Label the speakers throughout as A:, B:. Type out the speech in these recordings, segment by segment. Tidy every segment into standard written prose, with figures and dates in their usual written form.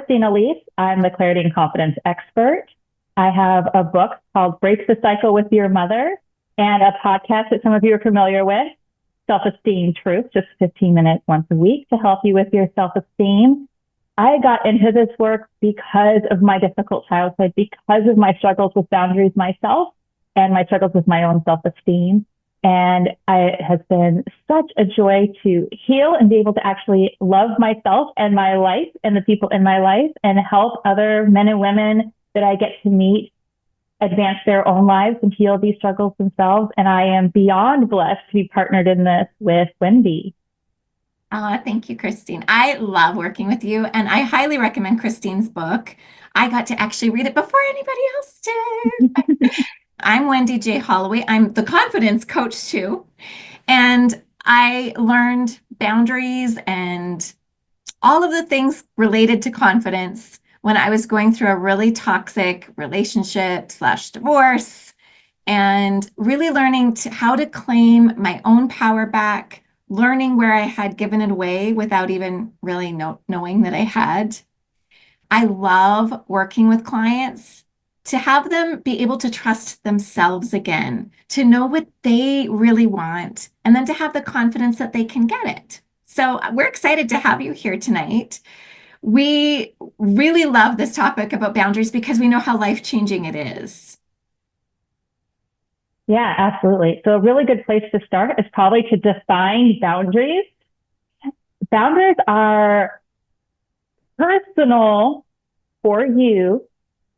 A: Christina Leaf. I'm the clarity and confidence expert. I have a book called Break the Cycle with Your Mother and a podcast that some of you are familiar with, Self-Esteem Truth, just 15 minutes once a week to help you with your self-esteem. I got into this work because of my difficult childhood, because of my struggles with boundaries myself and my struggles with my own self-esteem. And it has been such a joy to heal and be able to actually love myself and my life and the people in my life and help other men and women that I get to meet advance their own lives and heal these struggles themselves. And I am beyond blessed to be partnered in this with Wendy.
B: Oh, thank you, Christine. I love working with you, and I highly recommend Christine's book. I got to actually read it before anybody else did. I'm Wendy J. Holloway. I'm the confidence coach too. And I learned boundaries and all of the things related to confidence when I was going through a really toxic relationship / divorce, and really learning how to claim my own power back, learning where I had given it away without even really knowing that I had. I love working with clients to have them be able to trust themselves again, to know what they really want, and then to have the confidence that they can get it. So we're excited to have you here tonight. We really love this topic about boundaries because we know how life-changing it is.
A: Yeah, absolutely. So a really good place to start is probably to define boundaries. Boundaries are personal for you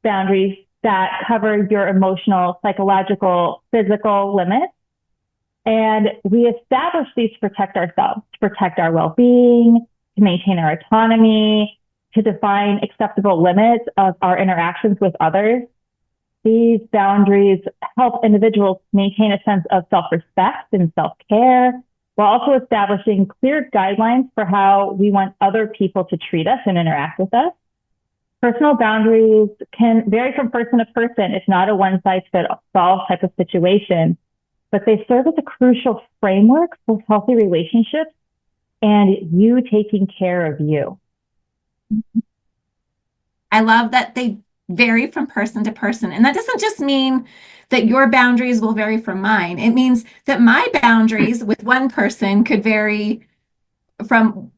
A: boundaries that cover your emotional, psychological, physical limits. And we establish these to protect ourselves, to protect our well-being, to maintain our autonomy, to define acceptable limits of our interactions with others. These boundaries help individuals maintain a sense of self-respect and self-care, while also establishing clear guidelines for how we want other people to treat us and interact with us. Personal boundaries can vary from person to person. It's not a one-size-fits-all type of situation, but they serve as a crucial framework for healthy relationships and you taking care of you.
B: I love that they vary from person to person. And that doesn't just mean that your boundaries will vary from mine. It means that my boundaries with one person could vary from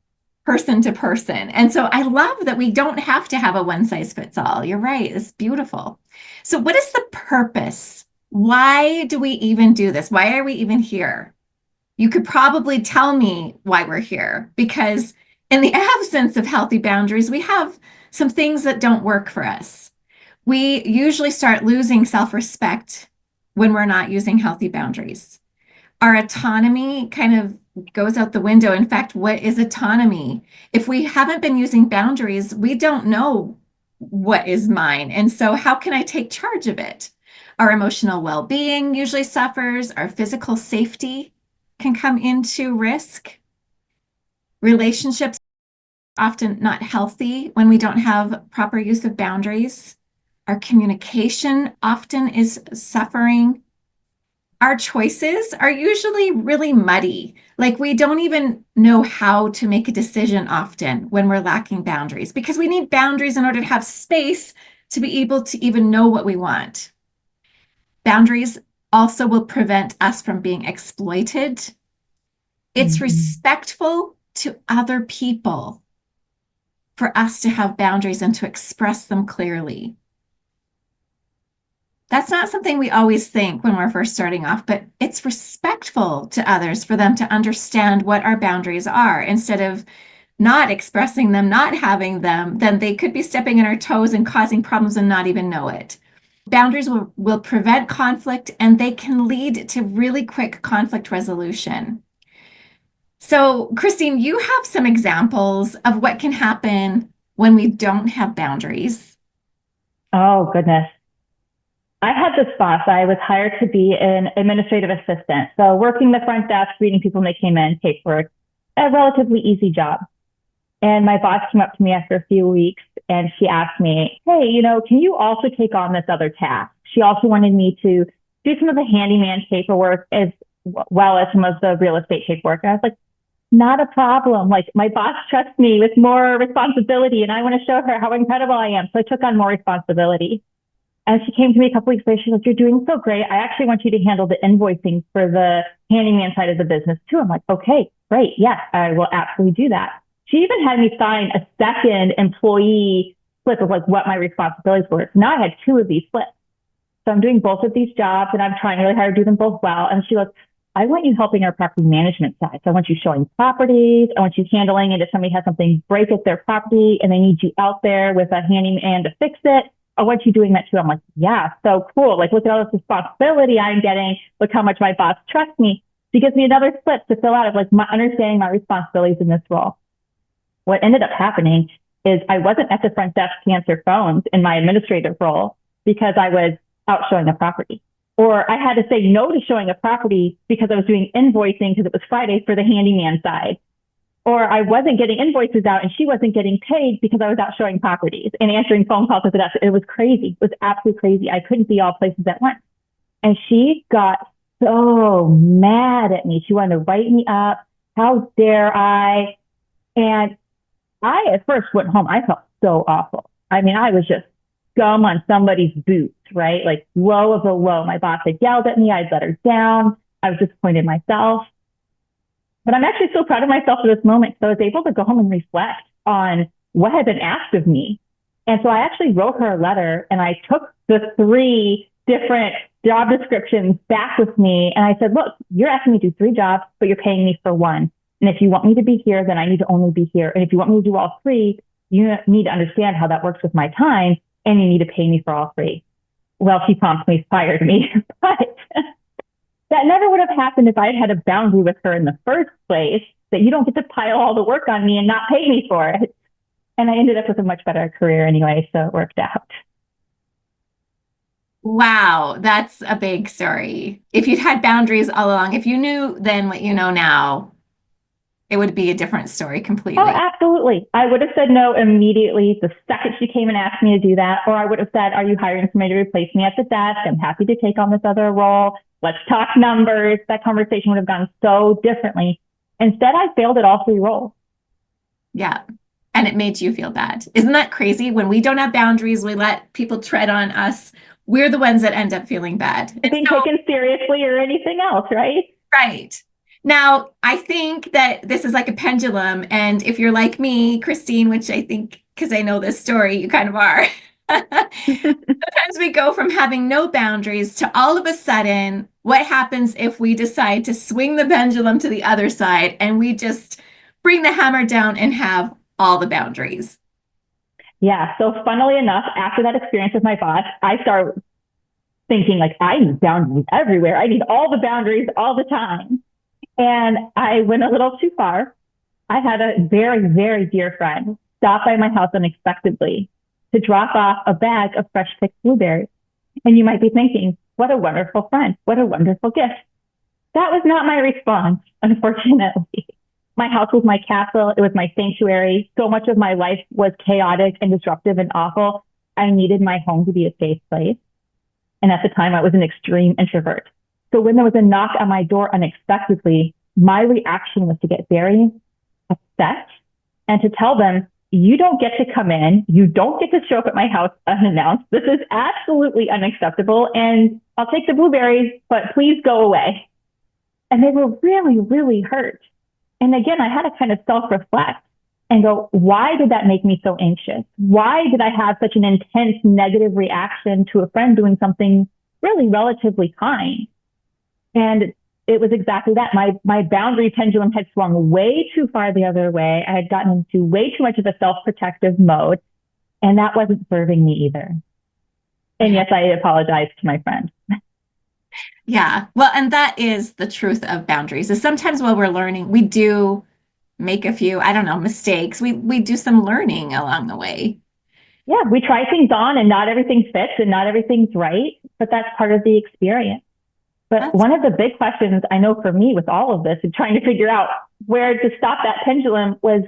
B: person to person. And so I love that we don't have to have a one size fits all. You're right. It's beautiful. So what is the purpose? Why do we even do this? Why are we even here? You could probably tell me why we're here, because in the absence of healthy boundaries, we have some things that don't work for us. We usually start losing self-respect when we're not using healthy boundaries. Our autonomy kind of goes out the window. In fact, what is autonomy? If we haven't been using boundaries, we don't know what is mine. And so how can I take charge of it? Our emotional well-being usually suffers. Our physical safety can come into risk. Relationships are often not healthy when we don't have proper use of boundaries. Our communication often is suffering. Our choices are usually really muddy. Like we don't even know how to make a decision often when we're lacking boundaries, because we need boundaries in order to have space to be able to even know what we want. Boundaries also will prevent us from being exploited. It's respectful to other people for us to have boundaries and to express them clearly. That's not something we always think when we're first starting off, but it's respectful to others for them to understand what our boundaries are. Instead of not expressing them, not having them, then they could be stepping on our toes and causing problems and not even know it. Boundaries will prevent conflict, and they can lead to really quick conflict resolution. So, Christine, you have some examples of what can happen when we don't have boundaries.
A: Oh, goodness. I had this boss. I was hired to be an administrative assistant. So working the front desk, greeting people when they came in, paperwork, a relatively easy job. And my boss came up to me after a few weeks and she asked me, hey, can you also take on this other task? She also wanted me to do some of the handyman paperwork as well as some of the real estate paperwork. And I was like, not a problem. Like my boss trusts me with more responsibility and I want to show her how incredible I am. So I took on more responsibility. And she came to me a couple weeks later. She's like, you're doing so great. I actually want you to handle the invoicing for the handyman side of the business too. I'm like, okay, great. Yes, I will absolutely do that. She even had me sign a second employee slip of like what my responsibilities were. So now I had two of these slips. So I'm doing both of these jobs and I'm trying really hard to do them both well. And she goes, I want you helping our property management side. So I want you showing properties. I want you handling it if somebody has something break at their property and they need you out there with a handyman to fix it. I want you doing that too. I'm like, yeah, so cool. Like, look at all this responsibility I'm getting. Look how much my boss trusts me. She gives me another slip to fill out of like my understanding my responsibilities in this role. What ended up happening is I wasn't at the front desk to answer phones in my administrative role because I was out showing a property. Or I had to say no to showing a property because I was doing invoicing because it was Friday for the handyman side. Or I wasn't getting invoices out and she wasn't getting paid because I was out showing properties and answering phone calls at the desk. It was crazy. It was absolutely crazy. I couldn't be all places at once. And she got so mad at me. She wanted to write me up. How dare I? And I at first went home. I felt so awful. I mean, I was just scum on somebody's boots, right? Like low of the low. My boss had yelled at me. I'd let her down. I was disappointed in myself. But I'm actually so proud of myself for this moment. So I was able to go home and reflect on what had been asked of me. And so I actually wrote her a letter and I took the 3 different job descriptions back with me. And I said, look, you're asking me to do 3 jobs, but you're paying me for 1. And if you want me to be here, then I need to only be here. And if you want me to do all 3, you need to understand how that works with my time and you need to pay me for all 3. Well, she promptly fired me, but that never would have happened if I had had a boundary with her in the first place, that you don't get to pile all the work on me and not pay me for it. And I ended up with a much better career anyway, so it worked out.
B: Wow, that's a big story. If you'd had boundaries all along, if you knew then what you know now, it would be a different story completely.
A: Oh, absolutely. I would have said no immediately the second she came and asked me to do that. Or I would have said, are you hiring somebody to replace me at the desk? I'm happy to take on this other role. Let's talk numbers. That conversation would have gone so differently. Instead, I failed at all 3 roles.
B: Yeah. And it made you feel bad. Isn't that crazy? When we don't have boundaries, we let people tread on us. We're the ones that end up feeling bad.
A: Being taken seriously or anything else, right?
B: Right. Now, I think that this is like a pendulum. And if you're like me, Christine, which I think, because I know this story, you kind of are. Sometimes we go from having no boundaries to all of a sudden, what happens if we decide to swing the pendulum to the other side and we just bring the hammer down and have all the boundaries?
A: Yeah. So funnily enough, after that experience with my boss, I started thinking like, I need boundaries everywhere. I need all the boundaries all the time. And I went a little too far. I had a very, very dear friend stop by my house unexpectedly to drop off a bag of fresh picked blueberries. And you might be thinking, what a wonderful friend. What a wonderful gift. That was not my response, unfortunately. My house was my castle. It was my sanctuary. So much of my life was chaotic and disruptive and awful. I needed my home to be a safe place. And at the time, I was an extreme introvert. So when there was a knock on my door unexpectedly, my reaction was to get very upset and to tell them, you don't get to come in. You don't get to show up at my house unannounced. This is absolutely unacceptable. And I'll take the blueberries, but please go away. And they were really, really hurt. And again, I had to kind of self-reflect and go, why did that make me so anxious? Why did I have such an intense negative reaction to a friend doing something really relatively kind? And it was exactly that. My boundary pendulum had swung way too far the other way. I had gotten into way too much of a self-protective mode, and that wasn't serving me either. And yes, I apologized to my friend.
B: Yeah. Well, and that is the truth of boundaries, is sometimes while we're learning, we do make a few, I don't know, mistakes. We do some learning along the way.
A: Yeah, we try things on and not everything fits and not everything's right, but that's part of the experience. But one of the big questions I know for me with all of this and trying to figure out where to stop that pendulum was,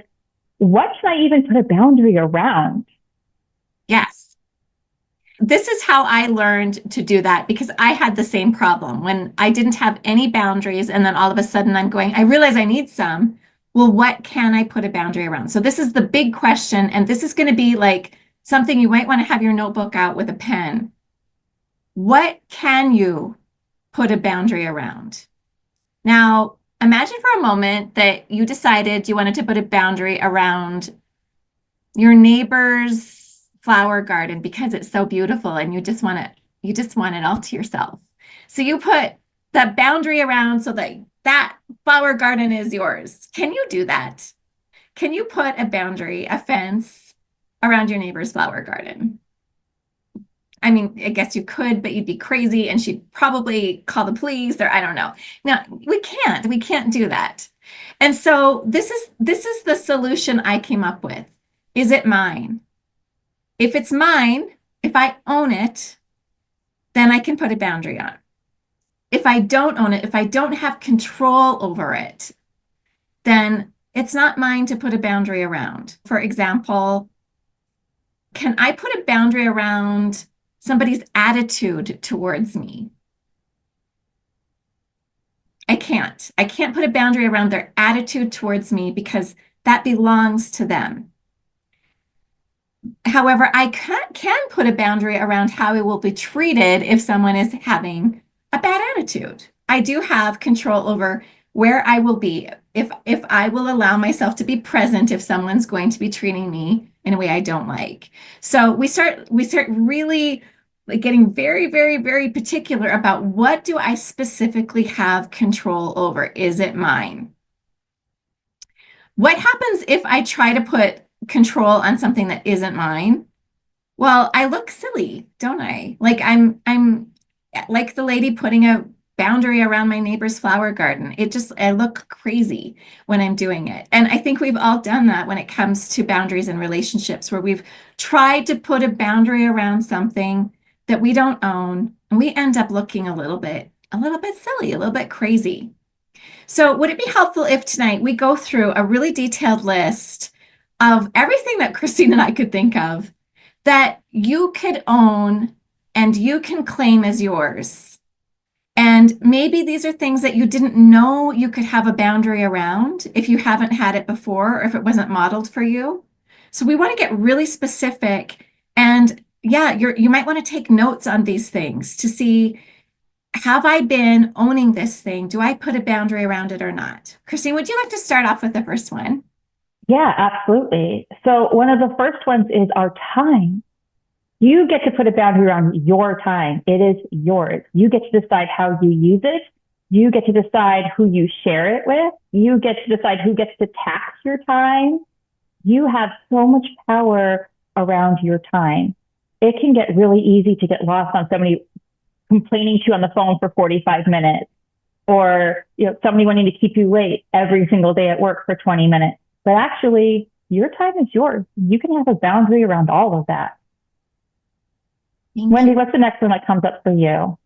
A: what should I even put a boundary around?
B: Yes. This is how I learned to do that, because I had the same problem when I didn't have any boundaries. And then all of a sudden I'm going, I realize I need some. well, what can I put a boundary around? So this is the big question, and this is going to be like something you might want to have your notebook out with a pen. What can you put a boundary around? Now, imagine for a moment that you decided you wanted to put a boundary around your neighbor's flower garden because it's so beautiful and you just want it all to yourself. So you put that boundary around so that that flower garden is yours. Can you do that? Can you put a boundary, a fence around your neighbor's flower garden? I mean, I guess you could, but you'd be crazy and she'd probably call the police or I don't know. Now, we can't do that. And so this is the solution I came up with. Is it mine? If it's mine, if I own it, then I can put a boundary on it. If I don't own it, if I don't have control over it, then it's not mine to put a boundary around. For example, can I put a boundary around somebody's attitude towards me? I can't. I can't put a boundary around their attitude towards me because that belongs to them. However, I can put a boundary around how I will be treated if someone is having a bad attitude. I do have control over where I will be, if I will allow myself to be present if someone's going to be treating me in a way I don't like. So we start really like getting very, very, very particular about what do I specifically have control over? Is it mine? What happens if I try to put control on something that isn't mine? Well, I look silly, don't I? Like I'm like the lady putting a boundary around my neighbor's flower garden. I look crazy when I'm doing it. And I think we've all done that when it comes to boundaries in relationships, where we've tried to put a boundary around something that we don't own, and we end up looking a little bit silly, a little bit crazy. So would it be helpful if tonight we go through a really detailed list of everything that Christine and I could think of that you could own and you can claim as yours? And maybe these are things that you didn't know you could have a boundary around if you haven't had it before or if it wasn't modeled for you. So we want to get really specific. And yeah, you might want to take notes on these things to see, have I been owning this thing? Do I put a boundary around it or not? Christine, would you like to start off with the first one?
A: Yeah, absolutely. So one of the first ones is our time. You get to put a boundary around your time. It is yours. You get to decide how you use it. You get to decide who you share it with. You get to decide who gets to tax your time. You have so much power around your time. It can get really easy to get lost on somebody complaining to you on the phone for 45 minutes, or somebody wanting to keep you late every single day at work for 20 minutes. But actually, your time is yours. You can have a boundary around all of that. Wendy, what's the next one that comes up for you?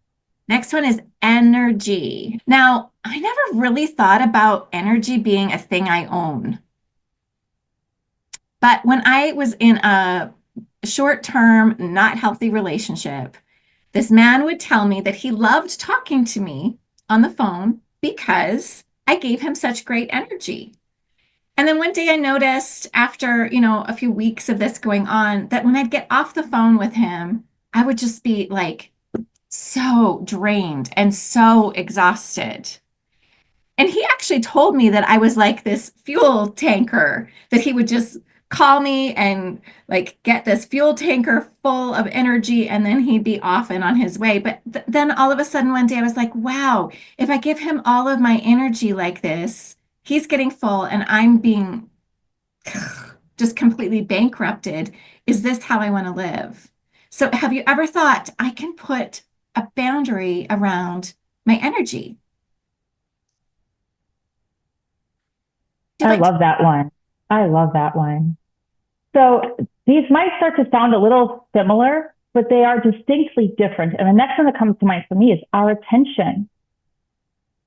B: Next one is energy. Now, I never really thought about energy being a thing I own. But when I was in a short-term, not healthy relationship, this man would tell me that he loved talking to me on the phone because I gave him such great energy. And then one day I noticed after, a few weeks of this going on, that when I'd get off the phone with him, I would just be like so drained and so exhausted. And he actually told me that I was like this fuel tanker, that he would just call me and like get this fuel tanker full of energy and then he'd be off and on his way. But then all of a sudden one day I was like, wow, if I give him all of my energy like this, he's getting full and I'm being just completely bankrupted. Is this how I want to live? So have you ever thought I can put a boundary around my energy?
A: I love that one. I love that one. So these might start to sound a little similar, but they are distinctly different. And the next one that comes to mind for me is our attention.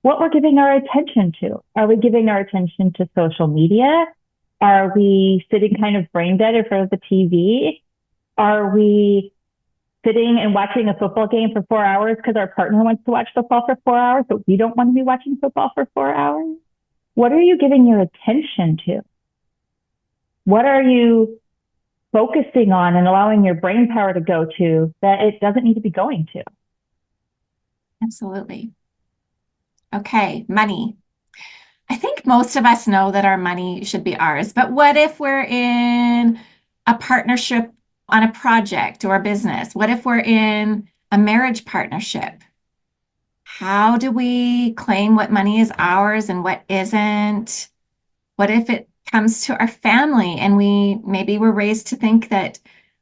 A: What we're giving our attention to. Are we giving our attention to social media? Are we sitting kind of brain dead in front of the TV? Are we sitting and watching a football game for 4 hours because our partner wants to watch football for 4 hours, but we don't want to be watching football for 4 hours? what are you giving your attention to? What are you focusing on and allowing your brain power to go to that it doesn't need to be going to?
B: Absolutely. Okay, money. I think most of us know that our money should be ours, but what if we're in a partnership on a project or a business? What if we're in a marriage partnership? How do we claim what money is ours and what isn't? What if it comes to our family and maybe we're raised to think that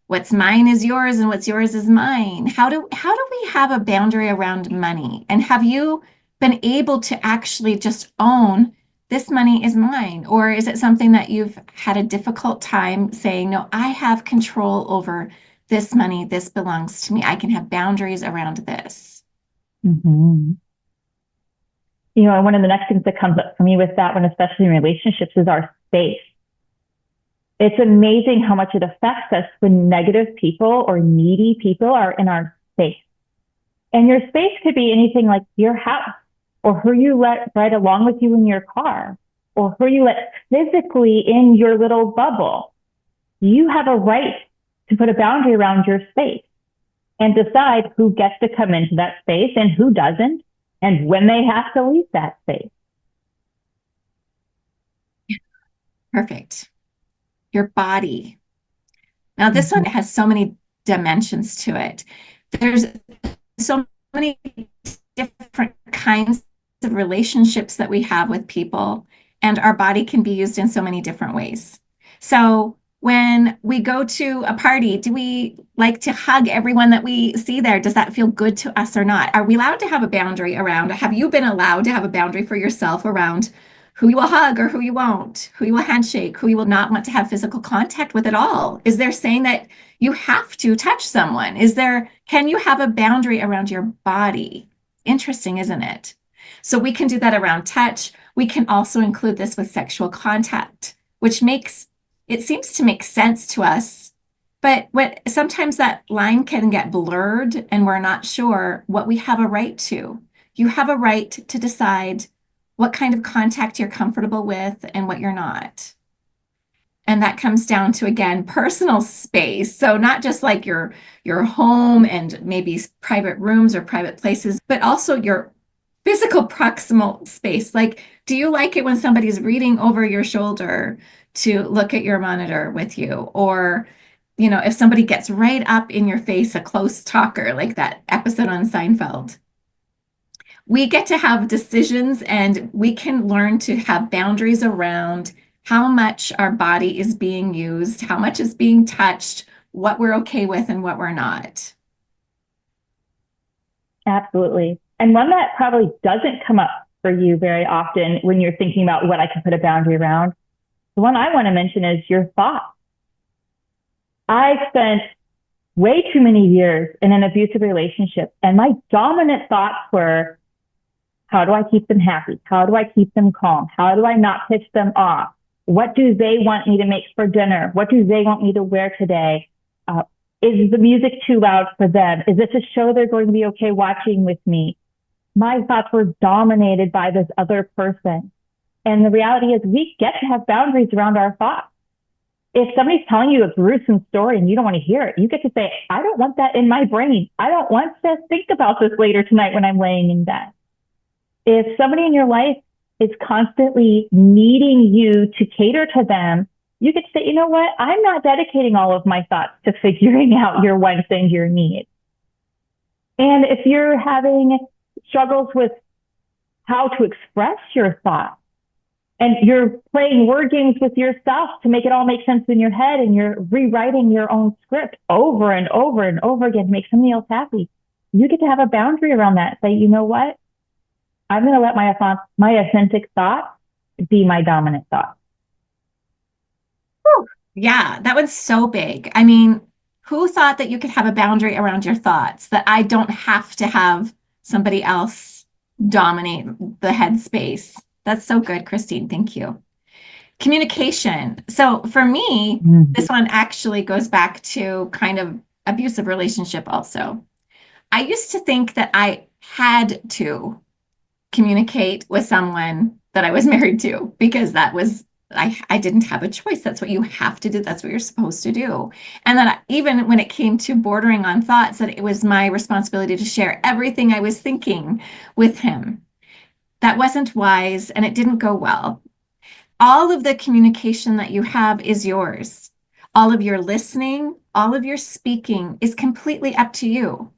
B: what's mine is yours and what's yours is mine? How do we have a boundary around money? And have you been able to actually just own this money is mine? Or is it something that you've had a difficult time saying, no, I have control over this money. This belongs to me. I can have boundaries around this.
A: Mm-hmm. You know, one of the next things that comes up for me with that one, especially in relationships, is our space. It's amazing how much it affects us when negative people or needy people are in our space. And your space could be anything like your house, or who you let ride along with you in your car, or who you let physically in your little bubble. You have a right to put a boundary around your space and decide who gets to come into that space and who doesn't, and when they have to leave that space.
B: Perfect. Your body. Now, this one has so many dimensions to it. There's so many different kinds of relationships that we have with people, and our body can be used in so many different ways. So when we go to a party, do we like to hug everyone that we see there? Does that feel good to us or not? Are we allowed to have a boundary around? Have you been allowed to have a boundary for yourself around who you will hug or who you won't, who you will handshake, who you will not want to have physical contact with at all? Is there saying that you have to touch someone? Can you have a boundary around your body? Interesting, isn't it? So we can do that around touch. We can also include this with sexual contact, which it seems to make sense to us. But sometimes that line can get blurred and we're not sure what we have a right to. You have a right to decide what kind of contact you're comfortable with and what you're not. And that comes down to, again, personal space. So not just like your home and maybe private rooms or private places, but also your physical proximal space. Like, do you like it when somebody's reading over your shoulder to look at your monitor with you? Or, if somebody gets right up in your face, a close talker, like that episode on Seinfeld. We get to have decisions and we can learn to have boundaries around how much our body is being used, how much is being touched, what we're okay with and what we're not.
A: Absolutely. And one that probably doesn't come up for you very often when you're thinking about what I can put a boundary around, the one I want to mention is your thoughts. I spent way too many years in an abusive relationship, and my dominant thoughts were, how do I keep them happy? How do I keep them calm? How do I not piss them off? What do they want me to make for dinner? What do they want me to wear today? Is the music too loud for them? Is this a show they're going to be okay watching with me? My thoughts were dominated by this other person. And the reality is we get to have boundaries around our thoughts. If somebody's telling you a gruesome story and you don't want to hear it, you get to say, I don't want that in my brain. I don't want to think about this later tonight when I'm laying in bed. If somebody in your life is constantly needing you to cater to them, you get to say, you know what? I'm not dedicating all of my thoughts to figuring out your wants and your needs. And if you're having struggles with how to express your thoughts, and you're playing word games with yourself to make it all make sense in your head, and you're rewriting your own script over and over and over again to make somebody else happy, you get to have a boundary around that. Say, you know what? I'm going to let my authentic thoughts be my dominant thought.
B: Yeah, that was so big. I mean, who thought that you could have a boundary around your thoughts, that I don't have to have somebody else dominate the headspace? That's so good, Christine. Thank you. Communication. So for me, this one actually goes back to kind of abusive relationship also. I used to think that I had to communicate with someone that I was married to, because that was, I didn't have a choice. That's what you have to do. That's what you're supposed to do. And then even when it came to bordering on thoughts, that it was my responsibility to share everything I was thinking with him. That wasn't wise, and it didn't go well. All of the communication that you have is yours. All of your listening, all of your speaking is completely up to you.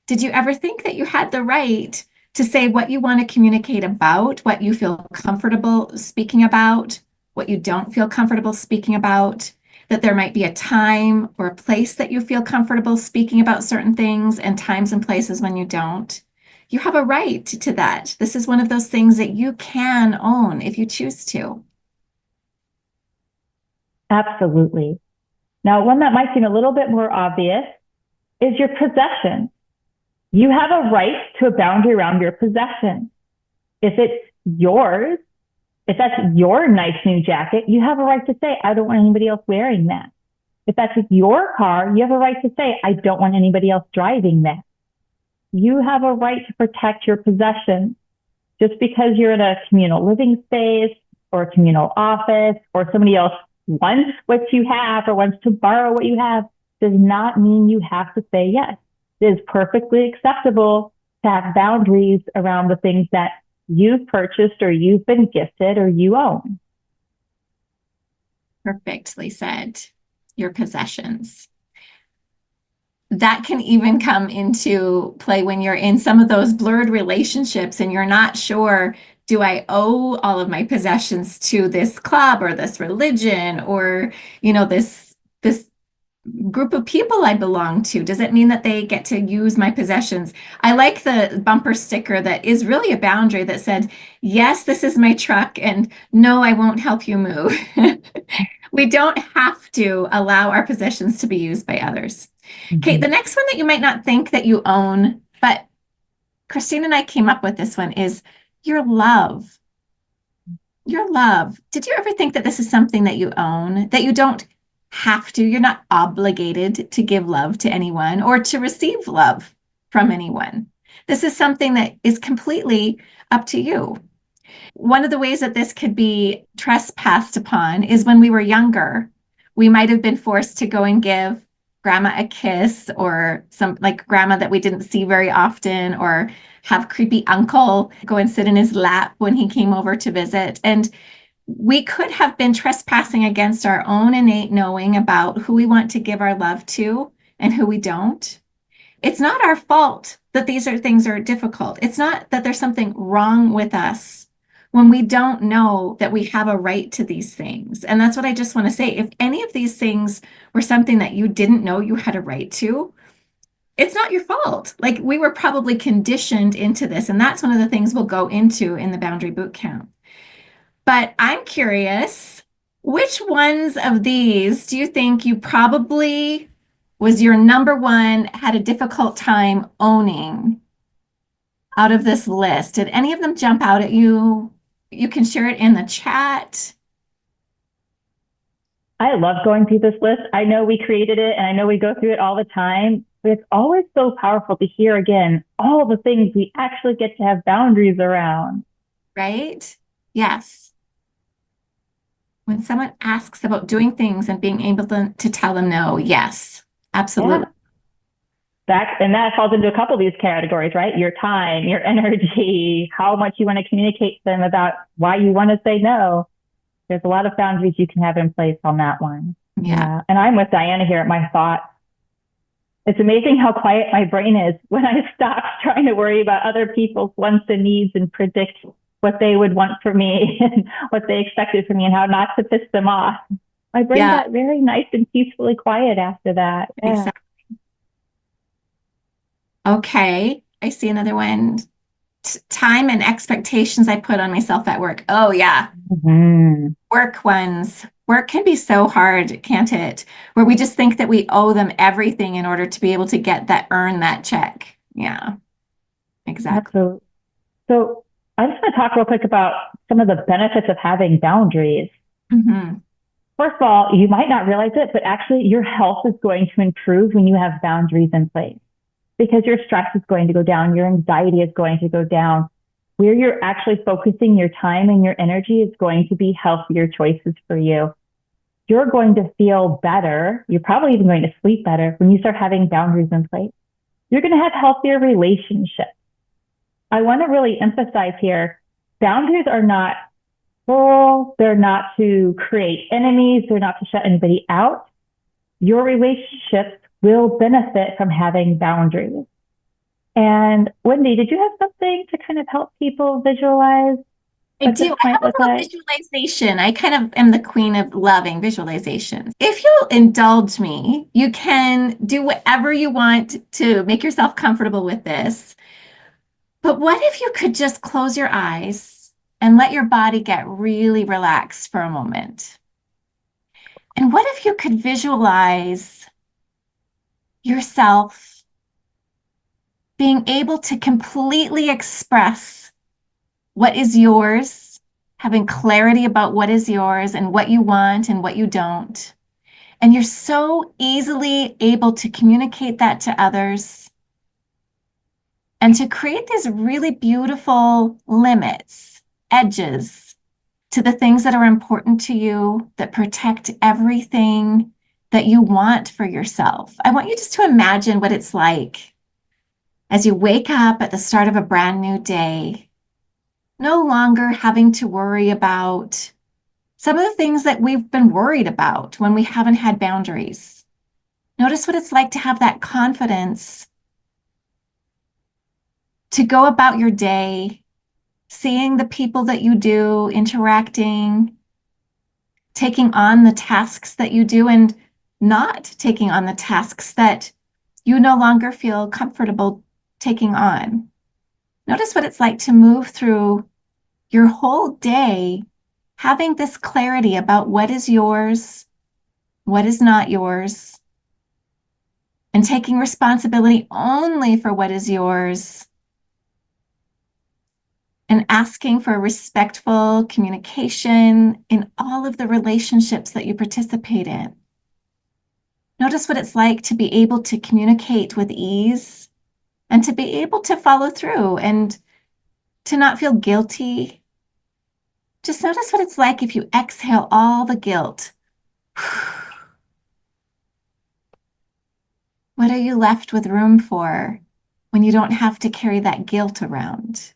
B: Did you ever think that you had the right to say what you want to communicate about, what you feel comfortable speaking about, what you don't feel comfortable speaking about, that there might be a time or a place that you feel comfortable speaking about certain things and times and places when you don't? You have a right to that. This is one of those things that you can own if you choose to.
A: Absolutely. Now, one that might seem a little bit more obvious is your possession. You have a right to a boundary around your possession. If it's yours, if that's your nice new jacket, you have a right to say, I don't want anybody else wearing that. If that's your car, you have a right to say, I don't want anybody else driving that. You have a right to protect your possessions. Just because you're in a communal living space or a communal office, or somebody else wants what you have or wants to borrow what you have, does not mean you have to say yes. It is perfectly acceptable to have boundaries around the things that you've purchased or you've been gifted or you own.
B: Perfectly said. Your possessions. That can even come into play when you're in some of those blurred relationships and you're not sure, do I owe all of my possessions to this club or this religion or, this group of people I belong to? Does it mean that they get to use my possessions? I like the bumper sticker that is really a boundary that said, yes, this is my truck, and no, I won't help you move. We don't have to allow our possessions to be used by others. Okay, the next one that you might not think that you own, but Christine and I came up with this one, is your love. Your love. Did you ever think that this is something that you own, that you don't have to, you're not obligated to give love to anyone or to receive love from anyone? This is something that is completely up to you. One of the ways that this could be trespassed upon is when we were younger, we might have been forced to go and give grandma a kiss, or some like grandma that we didn't see very often, or have creepy uncle go and sit in his lap when he came over to visit. And we could have been trespassing against our own innate knowing about who we want to give our love to and who we don't. It's not our fault that these things are difficult. It's not that there's something wrong with us when we don't know that we have a right to these things. And that's what I just want to say. If any of these things were something that you didn't know you had a right to, it's not your fault. Like, we were probably conditioned into this. And that's one of the things we'll go into in the Boundary Bootcamp. But I'm curious, which ones of these do you think you probably was your number one, had a difficult time owning out of this list? Did any of them jump out at you? You can share it in the chat.
A: I love going through this list. I know we created it and I know we go through it all the time, but it's always so powerful to hear again all the things we actually get to have boundaries around.
B: Right? Yes. When someone asks about doing things and being able to tell them no, yes, absolutely.
A: Yeah. That falls into a couple of these categories, right? Your time, your energy, how much you want to communicate to them about why you want to say no. There's a lot of boundaries you can have in place on that one.
B: Yeah.
A: And I'm with Diana here at my thoughts. It's amazing how quiet my brain is when I stop trying to worry about other people's wants and needs and predict what they would want from me and what they expected from me and how not to piss them off. My brain got very nice and peacefully quiet after that. Yeah.
B: Exactly. Okay, I see another one. Time and expectations I put on myself at work. Oh, yeah.
A: Mm-hmm.
B: Work ones. Work can be so hard, can't it? Where we just think that we owe them everything in order to be able to earn that check. Yeah, exactly.
A: Absolutely. So I'm just going to talk real quick about some of the benefits of having boundaries.
B: Mm-hmm.
A: First of all, you might not realize it, but actually your health is going to improve when you have boundaries in place, because your stress is going to go down, your anxiety is going to go down. where you're actually focusing your time and your energy is going to be healthier choices for you. You're going to feel better. You're probably even going to sleep better when you start having boundaries in place. You're going to have healthier relationships. I want to really emphasize here, boundaries are not full. They're not to create enemies. They're not to shut anybody out. Your relationships will benefit from having boundaries. And Wendy, did you have something to kind of help people visualize
B: I
A: what
B: do.
A: this
B: I
A: might
B: have a
A: look
B: little
A: like?
B: visualization. I kind of am the queen of loving visualizations. If you'll indulge me, you can do whatever you want to make yourself comfortable with this. But what if you could just close your eyes and let your body get really relaxed for a moment? And what if you could visualize yourself being able to completely express what is yours, having clarity about what is yours and what you want and what you don't. And you're so easily able to communicate that to others and to create these really beautiful limits, edges to the things that are important to you, that protect everything that you want for yourself. I want you just to imagine what it's like as you wake up at the start of a brand new day, no longer having to worry about some of the things that we've been worried about when we haven't had boundaries. Notice what it's like to have that confidence to go about your day, seeing the people that you do, interacting, taking on the tasks that you do, and not taking on the tasks that you no longer feel comfortable taking on. Notice what it's like to move through your whole day having this clarity about what is yours, what is not yours, and taking responsibility only for what is yours, and asking for respectful communication in all of the relationships that you participate in. Notice what it's like to be able to communicate with ease and to be able to follow through and to not feel guilty. Just notice what it's like if you exhale all the guilt. What are you left with room for when you don't have to carry that guilt around?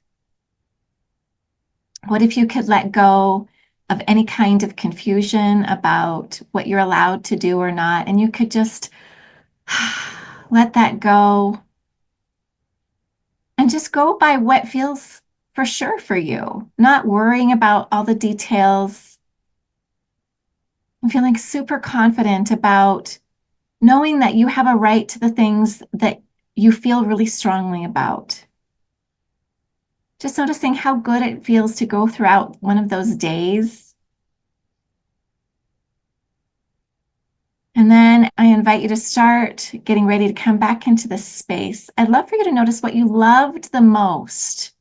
B: What if you could let go of any kind of confusion about what you're allowed to do or not, and you could just let that go and just go by what feels for sure for you, not worrying about all the details. I'm feeling super confident about knowing that you have a right to the things that you feel really strongly about. Just noticing how good it feels to go throughout one of those days. And then I invite you to start getting ready to come back into this space. I'd love for you to notice what you loved the most.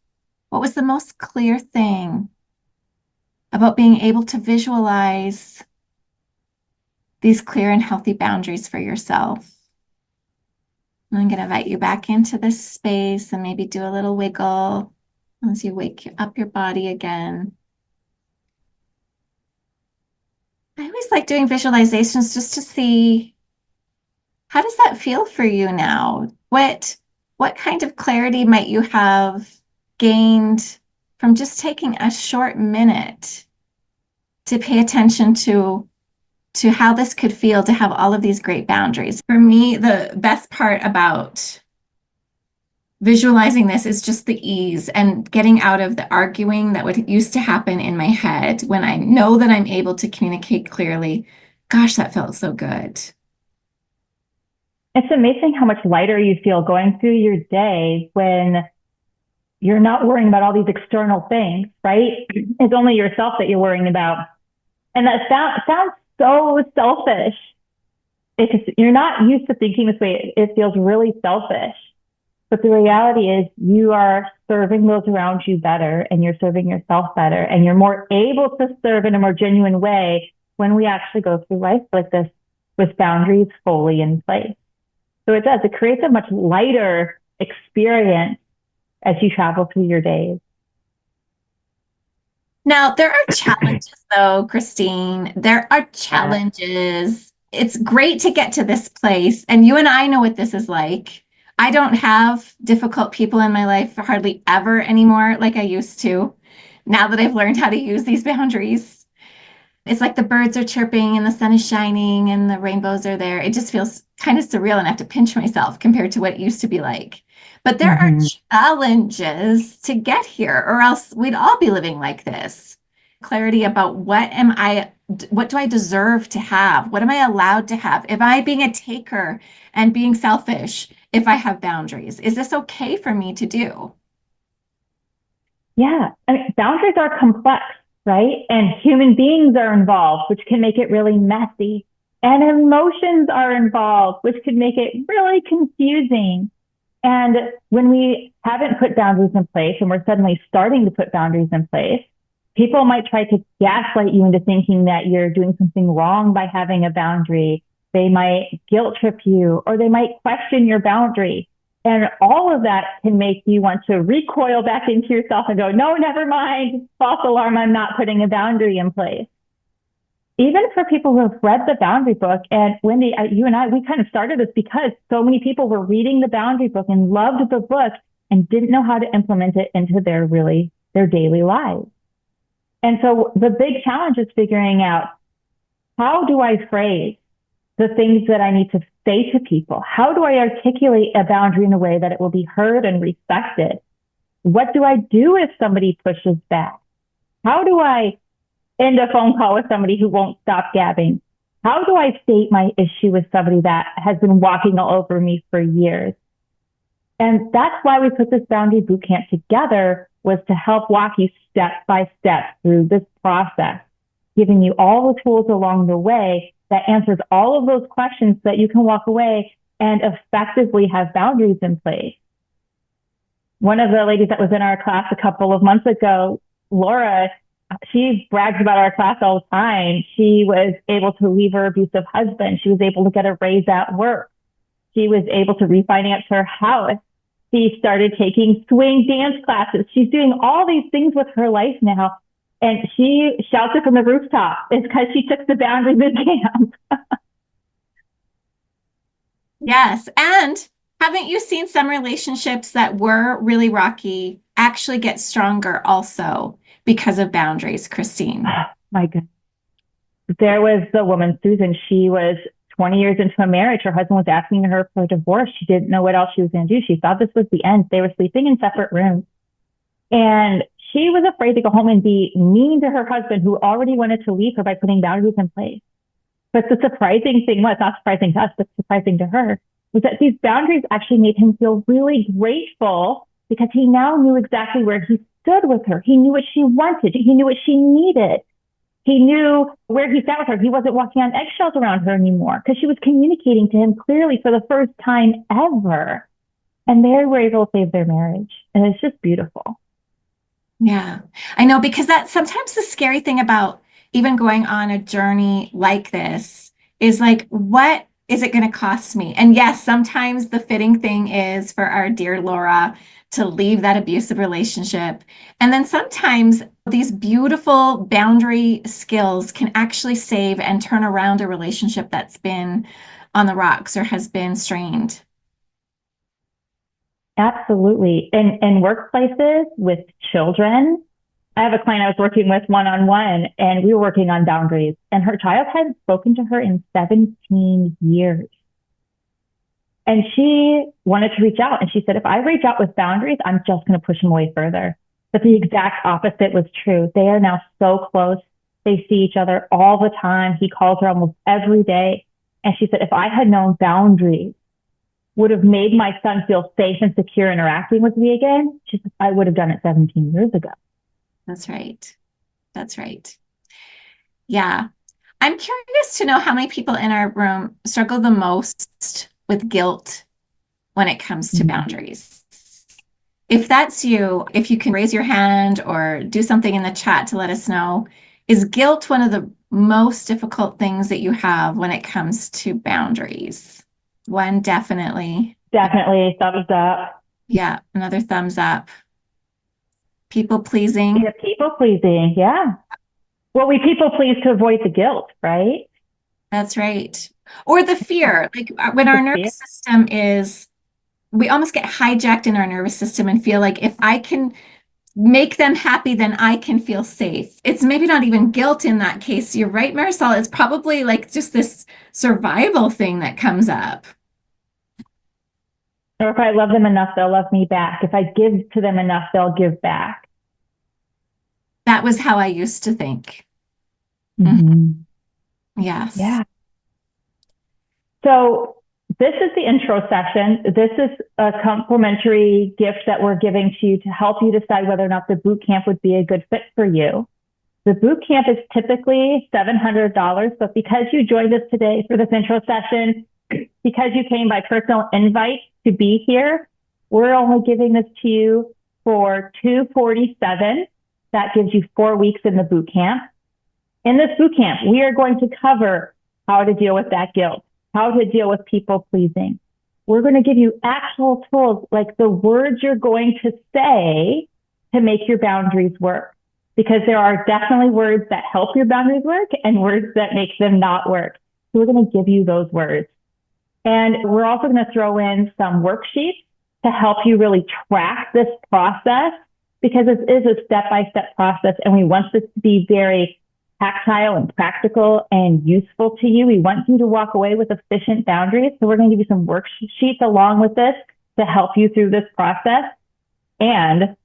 B: What was the most clear thing about being able to visualize these clear and healthy boundaries for yourself? And I'm going to invite you back into this space and maybe do a little wiggle as you wake up your body again. I always like doing visualizations just to see, how does that feel for you now? What kind of clarity might you have gained from just taking a short minute to pay attention to how this could feel to have all of these great boundaries? For me, the best part about visualizing this is just the ease and getting out of the arguing that would used to happen in my head when I know that I'm able to communicate clearly. Gosh, that felt so good.
A: It's amazing how much lighter you feel going through your day when you're not worrying about all these external things, right? It's only yourself that you're worrying about. And that sounds so selfish. You're not used to thinking this way. It feels really selfish. But the reality is you are serving those around you better and you're serving yourself better and you're more able to serve in a more genuine way when we actually go through life like this with boundaries fully in place. So it does. It creates a much lighter experience as you travel through your days.
B: Now, there are challenges though, Christine. There are
A: Uh,
B: challenges. It's great to get to this place, and you and I know what this is like. I don't have difficult people in my life hardly ever anymore like I used to. Now that I've learned how to use these boundaries, it's like the birds are chirping and the sun is shining and the rainbows are there. It just feels kind of surreal and I have to pinch myself compared to what it used to be like. But there are
A: mhm.
B: challenges to get here, or else we'd all be living like this. Clarity about what do I deserve to have? What am I allowed to have? Am I being a taker and being selfish if I have boundaries? Is this okay for me to do?
A: Yeah, I mean, boundaries are complex, right? And human beings are involved, which can make it really messy. And emotions are involved, which could make it really confusing. And when we haven't put boundaries in place and we're suddenly starting to put boundaries in place, people might try to gaslight you into thinking that you're doing something wrong by having a boundary. They might guilt trip you or they might question your boundary. And all of that can make you want to recoil back into yourself and go, no, never mind. False alarm. I'm not putting a boundary in place. Even for people who have read the boundary book, and Wendy, you and I, we kind of started this because so many people were reading the boundary book and loved the book and didn't know how to implement it into their daily lives. And so the big challenge is figuring out, how do I phrase the things that I need to say to people? How do I articulate a boundary in a way that it will be heard and respected? What do I do if somebody pushes back? How do I end a phone call with somebody who won't stop gabbing? How do I state my issue with somebody that has been walking all over me for years? And that's why we put this Boundary Bootcamp together, was to help walk you step by step through this process, giving you all the tools along the way that answers all of those questions so that you can walk away and effectively have boundaries in place. One of the ladies that was in our class a couple of months ago, Laura, she brags about our class all the time. She was able to leave her abusive husband. She was able to get a raise at work. She was able to refinance her house. She started taking swing dance classes. She's doing all these things with her life now. And she shouts it from the rooftop. It's because she took the Boundary Bootcamp.
B: Yes. And haven't you seen some relationships that were really rocky actually get stronger also because of boundaries, Christine?
A: Oh, my goodness. There was the woman, Susan. She was 20 years into a marriage. Her husband was asking her for a divorce. She didn't know what else she was going to do. She thought this was the end. They were sleeping in separate rooms. And she was afraid to go home and be mean to her husband, who already wanted to leave her, by putting boundaries in place. But the surprising thing was, not surprising to us, but surprising to her, was that these boundaries actually made him feel really grateful, because he now knew exactly where he stood with her. He knew what she wanted. He knew what she needed. He knew where he sat with her. He wasn't walking on eggshells around her anymore, because she was communicating to him clearly for the first time ever. And they were able to save their marriage. And it's just beautiful.
B: Yeah, I know, because that's sometimes the scary thing about even going on a journey like this is like, what is it going to cost me? And yes, sometimes the fitting thing is for our dear Laura to leave that abusive relationship. And then sometimes these beautiful boundary skills can actually save and turn around a relationship that's been on the rocks or has been strained.
A: Absolutely. In workplaces with children, I have a client I was working with one on one, and we were working on boundaries. And her child hadn't spoken to her in 17 years. And she wanted to reach out. And she said, if I reach out with boundaries, I'm just going to push him away further. But the exact opposite was true. They are now so close. They see each other all the time. He calls her almost every day. And she said, if I had known boundaries would have made my son feel safe and secure interacting with me again, she said, I would have done it 17 years ago.
B: That's right. That's right. Yeah. I'm curious to know how many people in our room struggle the most with guilt when it comes to
A: Mm-hmm.
B: boundaries. If that's you, if you can raise your hand or do something in the chat to let us know, is guilt one of the most difficult things that you have when it comes to boundaries? One, definitely.
A: Definitely thumbs up.
B: Yeah, another thumbs up. People pleasing.
A: Yeah, people pleasing. Yeah. Well, we people please to avoid the guilt, right?
B: That's right. Or the fear, like when
A: The
B: our
A: fear.
B: nervous system is, we almost get hijacked in our nervous system and feel like if I can make them happy, then I can feel safe. It's maybe not even guilt in that case. You're right, Marisol. It's probably like just this survival thing that comes up.
A: Or if I love them enough, they'll love me back. If I give to them enough, they'll give back.
B: That was how I used to think. Mhm.
A: Mm-hmm.
B: Yes.
A: Yeah. So this is the intro session. This is a complimentary gift that we're giving to you to help you decide whether or not the boot camp would be a good fit for you. The boot camp is typically $700, but because you joined us today for this intro session, because you came by personal invite to be here, we're only giving this to you for $247. That gives you 4 weeks in the boot camp. In this boot camp, we are going to cover how to deal with that guilt, how to deal with people pleasing. We're going to give you actual tools like the words you're going to say to make your boundaries work. Because there are definitely words that help your boundaries work and words that make them not work. So we're going to give you those words. And we're also going to throw in some worksheets to help you really track this process because this is a step-by-step process and we want this to be very tactile and practical and useful to you. We want you to walk away with efficient boundaries. So we're going to give you some worksheets along with this to help you through this process. And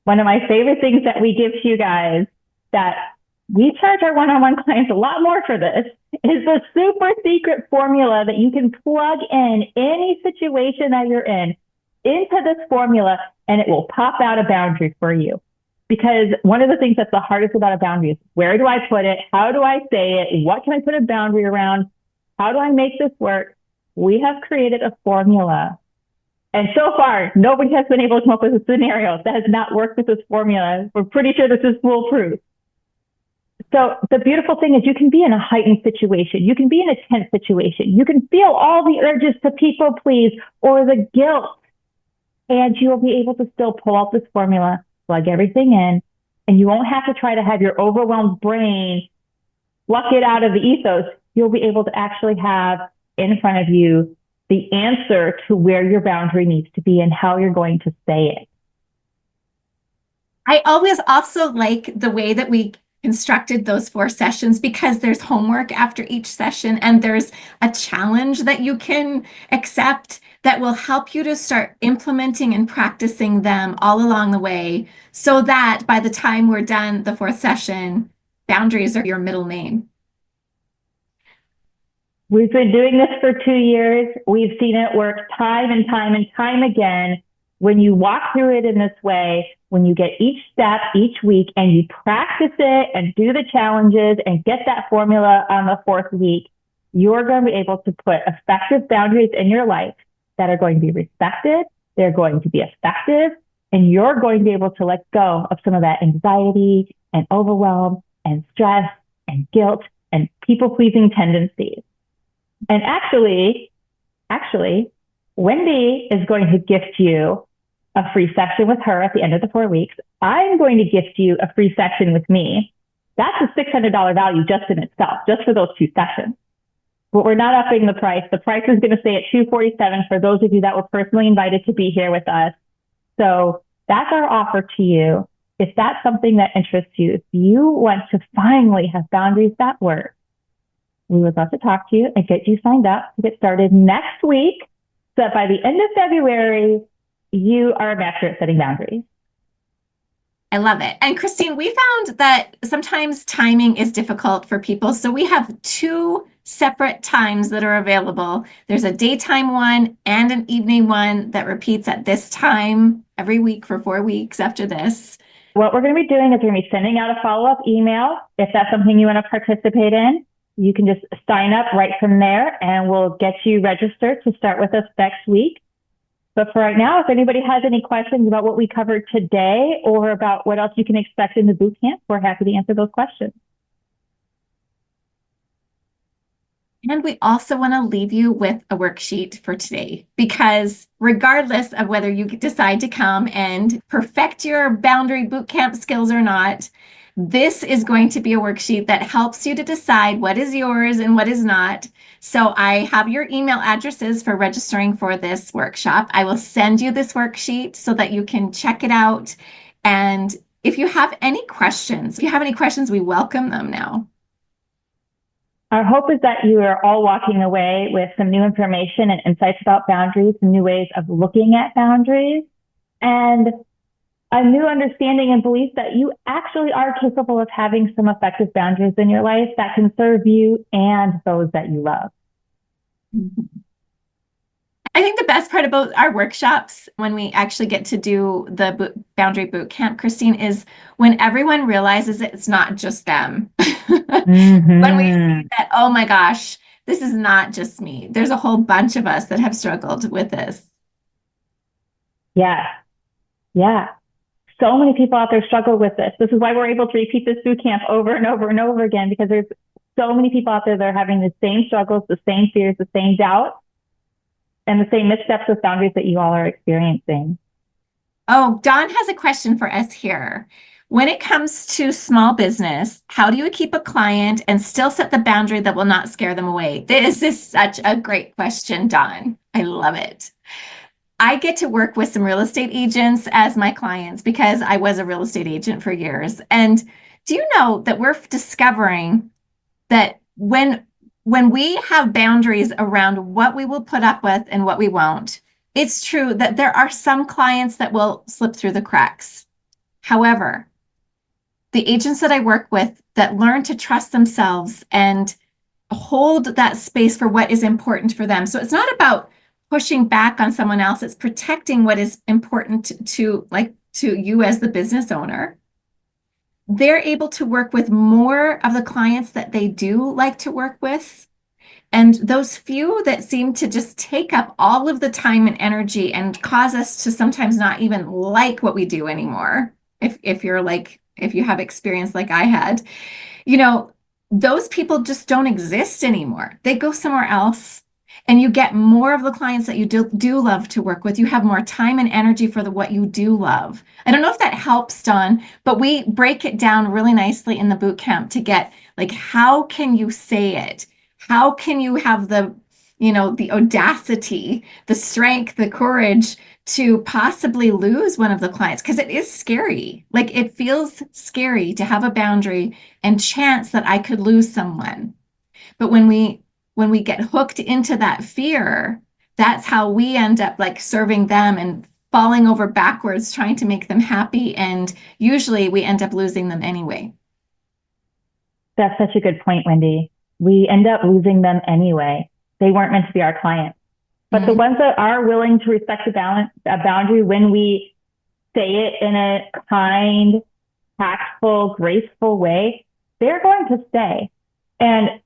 A: one of my favorite things that we give to you guys that we charge our one-on-one clients a lot more for this is the super secret formula that you can plug in any situation that you're in into this formula and it will pop out a boundary for you. Because one of the things that's the hardest about a boundary is where do I put it? How do I say it? What can I put a boundary around? How do I make this work? We have created a formula. And so far, nobody has been able to come up with a scenario that has not worked with this formula. We're pretty sure this is foolproof. So the beautiful thing is you can be in a heightened situation. You can be in a tense situation. You can feel all the urges to people please or the guilt. And you'll be able to still pull out this formula, plug everything in, and you won't have to try to have your overwhelmed brain pluck it out of the ethos. You'll be able to actually have in front of you the answer to where your boundary needs to be and how you're going to say it.
B: I always also like the way that we constructed those 4 sessions because there's homework after each session and there's a challenge that you can accept that will help you to start implementing and practicing them all along the way so that by the time we're done the 4th session, boundaries are your middle name.
A: We've been doing this for 2 years. We've seen it work time and time and time again. When you walk through it in this way, when you get each step each week and you practice it and do the challenges and get that formula on the 4th week, you're going to be able to put effective boundaries in your life that are going to be respected, they're going to be effective, and you're going to be able to let go of some of that anxiety and overwhelm and stress and guilt and people-pleasing tendencies. And actually, Wendy is going to gift you a free session with her at the end of the 4 weeks. I'm going to gift you a free session with me. That's a $600 value just in itself, just for those 2 sessions. But we're not upping the price. The price is going to stay at $247 for those of you that were personally invited to be here with us. So that's our offer to you. If that's something that interests you, if you want to finally have boundaries that work, we would love to talk to you and get you signed up to get started next week. So that by the end of February, you are a master at setting boundaries.
B: I love it. And Christine, we found that sometimes timing is difficult for people. So we have 2 separate times that are available. There's a daytime one and an evening one that repeats at this time every week for 4 weeks after this.
A: What we're going to be doing is we're going to be sending out a follow-up email. If that's something you want to participate in, you can just sign up right from there and we'll get you registered to start with us next week. But for right now, if anybody has any questions about what we covered today or about what else you can expect in the boot camp, we're happy to answer those questions.
B: And we also want to leave you with a worksheet for today, because regardless of whether you decide to come and perfect your boundary bootcamp skills or not, this is going to be a worksheet that helps you to decide what is yours and what is not. So I have your email addresses for registering for this workshop. I will send you this worksheet so that you can check it out. And if you have any questions, we welcome them now.
A: Our hope is that you are all walking away with some new information and insights about boundaries, some new ways of looking at boundaries, and a new understanding and belief that you actually are capable of having some effective boundaries in your life that can serve you and those that you love.
B: I think the best part about our workshops, when we actually get to do the Boundary Bootcamp, Christine, is when everyone realizes it's not just them. When we see that, oh my gosh, this is not just me. There's a whole bunch of us that have struggled with this.
A: Yeah. Yeah. So many people out there struggle with this. This is why we're able to repeat this boot camp over and over and over again, because there's so many people out there that are having the same struggles, the same fears, the same doubts, and the same missteps with boundaries that you all are experiencing.
B: Oh, Dawn has a question for us here. When it comes to small business, how do you keep a client and still set the boundary that will not scare them away? This is such a great question, Dawn. I love it. I get to work with some real estate agents as my clients because I was a real estate agent for years. And do you know that we're discovering that when we have boundaries around what we will put up with and what we won't, it's true that there are some clients that will slip through the cracks. However, the agents that I work with that learn to trust themselves and hold that space for what is important for them. So it's not about pushing back on someone else. It's protecting what is important to you as the business owner. They're able to work with more of the clients that they do like to work with. And those few that seem to just take up all of the time and energy and cause us to sometimes not even like what we do anymore. If you have experience like I had, those people just don't exist anymore. They go somewhere else, and you get more of the clients that you do love to work with. You have more time and energy for what you do love. I don't know if that helps, Dawn, but we break it down really nicely in the boot camp to get how can you say it? How can you have the audacity, the strength, the courage to possibly lose one of the clients? Because it is scary. It feels scary to have a boundary and chance that I could lose someone. But when we get hooked into that fear, that's how we end up serving them and falling over backwards, trying to make them happy. And usually we end up losing them anyway.
A: That's such a good point, Wendy. We end up losing them anyway. They weren't meant to be our clients. But the ones that are willing to respect a boundary when we say it in a kind, tactful, graceful way, they're going to stay. And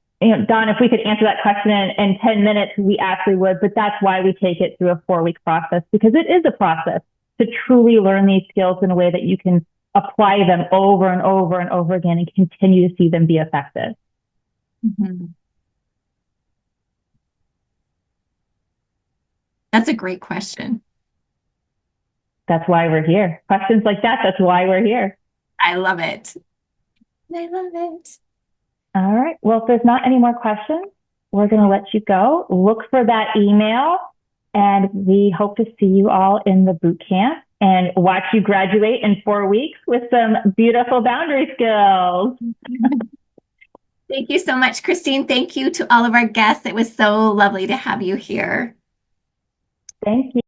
A: Dawn, if we could answer that question in 10 minutes, we actually would. But that's why we take it through a 4-week process, because it is a process to truly learn these skills in a way that you can apply them over and over and over again and continue to see them be effective.
B: Mm-hmm. That's a great question.
A: That's why we're here. Questions like that's why we're here.
B: I love it. I love it.
A: All right. Well, if there's not any more questions, we're going to let you go. Look for that email, and we hope to see you all in the boot camp and watch you graduate in 4 weeks with some beautiful boundary skills.
B: Thank you so much, Christine. Thank you to all of our guests. It was so lovely to have you here.
A: Thank you.